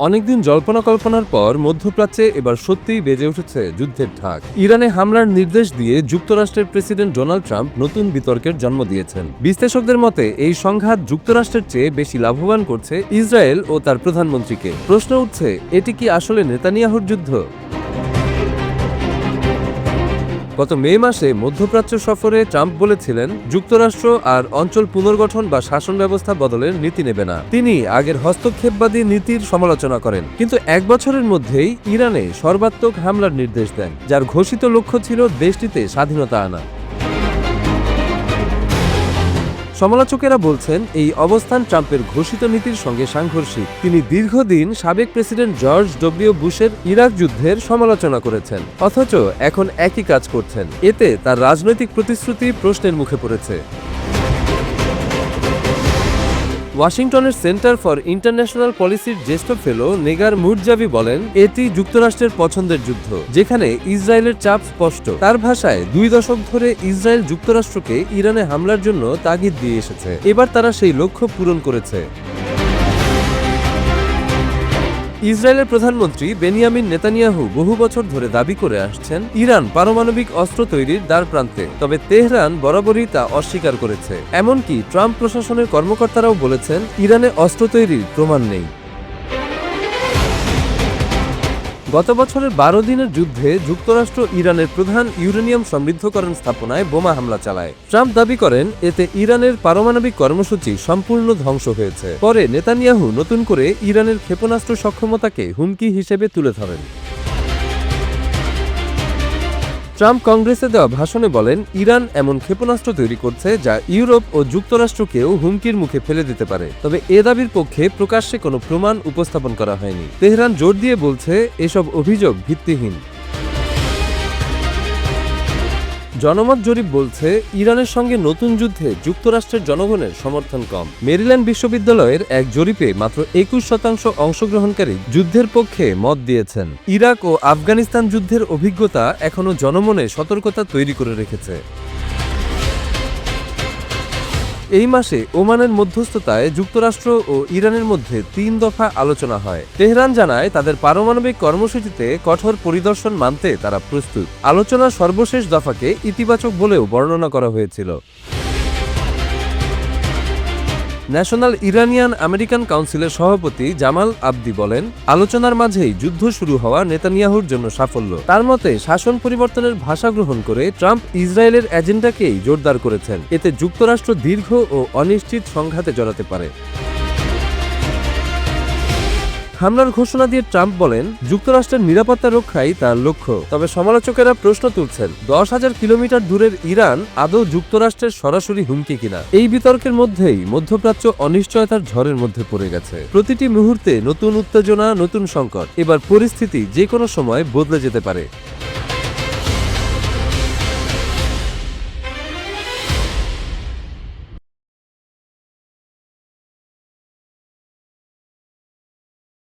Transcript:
অনেকদিন জল্পনা কল্পনার পর মধ্যপ্রাচ্যে এবার সত্যিই বেজে উঠেছে যুদ্ধের ঢাক। ইরানে হামলার নির্দেশ দিয়ে যুক্তরাষ্ট্রের প্রেসিডেন্ট ডোনাল্ড ট্রাম্প নতুন বিতর্কের জন্ম দিয়েছেন। বিশ্লেষকদের মতে এই সংঘাত যুক্তরাষ্ট্রের চেয়ে বেশি লাভবান করছে ইসরায়েল ও তার প্রধানমন্ত্রীকে। প্রশ্ন উঠছে, এটি কি আসলে নেতানিয়াহুর যুদ্ধ? গত মে মাসে মধ্যপ্রাচ্য সফরে ট্রাম্প বলেছিলেন যুক্তরাষ্ট্র আর অঞ্চল পুনর্গঠন বা শাসন ব্যবস্থা বদলের নীতি নেবে না। তিনি আগের হস্তক্ষেপবাদী নীতির সমালোচনা করেন, কিন্তু এক বছরের মধ্যেই ইরানে সর্বাত্মক হামলার নির্দেশ দেন, যার ঘোষিত লক্ষ্য ছিল দেশটিতে স্বাধীনতা আনা। সমালোচকেরা বলছেন এই অবস্থান ট্রাম্পের ঘোষিত নীতির সঙ্গে সাংঘর্ষিক। তিনি দীর্ঘদিন সাবেক প্রেসিডেন্ট জর্জ ডব্লিউ বুশের ইরাক যুদ্ধের সমালোচনা করেছেন, অথচ এখন একই কাজ করছেন। এতে তার রাজনৈতিক প্রতিশ্রুতি প্রশ্নের মুখে পড়েছে। ওয়াশিংটনের সেন্টার ফর ইন্টারন্যাশনাল পলিসির জ্যেষ্ঠ ফেলো নেগার মুরজাভি বলেন, এটি যুক্তরাষ্ট্রের পছন্দের যুদ্ধ, যেখানে ইসরায়েলের চাপ স্পষ্ট। তার ভাষায় 2 দশক ধরে ইসরায়েল যুক্তরাষ্ট্রকে ইরানে হামলার জন্য তাগিদ দিয়ে এসেছে। এবার তারা সেই লক্ষ্য পূরণ করেছে। ইসরায়েলের প্রধানমন্ত্রী বেনিয়ামিন নেতানিয়াহু বহু বছর ধরে দাবি করে আসছেন ইরান পারমাণবিক অস্ত্র তৈরির দ্বারপ্রান্তে, তবে তেহরান বরাবরই তা অস্বীকার করেছে। এমনকি ট্রাম্প প্রশাসনের কর্মকর্তারাও বলেছেন ইরানে অস্ত্র তৈরির প্রমাণ নেই। গত বছরের 12 দিনের যুদ্ধে যুক্তরাষ্ট্র ইরানের প্রধান ইউরেনিয়াম সমৃদ্ধকরণ স্থাপনায় বোমা হামলা চালায়। ট্রাম্প দাবি করেন এতে ইরানের পারমাণবিক কর্মসূচি সম্পূর্ণ ধ্বংস হয়েছে। পরে নেতানিয়াহু নতুন করে ইরানের ক্ষেপণাস্ত্র সক্ষমতাকে হুমকি হিসেবে তুলে ধরেন। ট্রাম্প কংগ্রেসে দেওয়া ভাষণে বলেন, ইরান এমন ক্ষেপণাস্ত্র তৈরি করছে যা ইউরোপ ও যুক্তরাষ্ট্রকেও হুমকির মুখে ফেলে দিতে পারে। তবে এ দাবির পক্ষে প্রকাশ্যে কোনো প্রমাণ উপস্থাপন করা হয়নি। তেহরান জোর দিয়ে বলছে এসব অভিযোগ ভিত্তিহীন। জনমত জরিপ বলছে ইরানের সঙ্গে নতুন যুদ্ধে যুক্তরাষ্ট্রের জনগণের সমর্থন কম। মেরিল্যান্ড বিশ্ববিদ্যালয়ের এক জরিপে মাত্র 21% অংশগ্রহণকারী যুদ্ধের পক্ষে মত দিয়েছেন। ইরাক ও আফগানিস্তান যুদ্ধের অভিজ্ঞতা এখনও জনমনে সতর্কতা তৈরি করে রেখেছে। এই মাসে ওমানের মধ্যস্থতায় যুক্তরাষ্ট্র ও ইরানের মধ্যে 3 দফা আলোচনা হয়। তেহরান জানায় তাদের পারমাণবিক কর্মসূচিতে কঠোর পরিদর্শন মানতে তারা প্রস্তুত। আলোচনার সর্বশেষ দফাকে ইতিবাচক বলেও বর্ণনা করা হয়েছিল। ন্যাশনাল ইরানিয়ান আমেরিকান কাউন্সিলের সভাপতি জামাল আবদি বলেন, আলোচনার মাঝেই যুদ্ধ শুরু হওয়া নেতানিয়াহুর জন্য সাফল্য। তার মতে শাসন পরিবর্তনের ভাষা গ্রহণ করে ট্রাম্প ইসরায়েলের এজেন্ডাকেই জোরদার করেছেন। এতে যুক্তরাষ্ট্র দীর্ঘ ও অনিশ্চিত সংঘাতে জড়াতে পারে। হামলার ঘোষণা দিয়ে ট্রাম্প বলেন, যুক্তরাষ্ট্রের নিরাপত্তা রক্ষাই তার লক্ষ্য। তবে সমালোচকেরা প্রশ্ন তুলছেন, 10,000 কিলোমিটার দূরের ইরান আদৌ যুক্তরাষ্ট্রের সরাসরি হুমকি কিনা। এই বিতর্কের মধ্যেই মধ্যপ্রাচ্য অনিশ্চয়তার ঝড়ের মধ্যে পড়ে গেছে। প্রতিটি মুহূর্তে নতুন উত্তেজনা, নতুন সংকট। এবার পরিস্থিতি যে কোনো সময় বদলে যেতে পারে।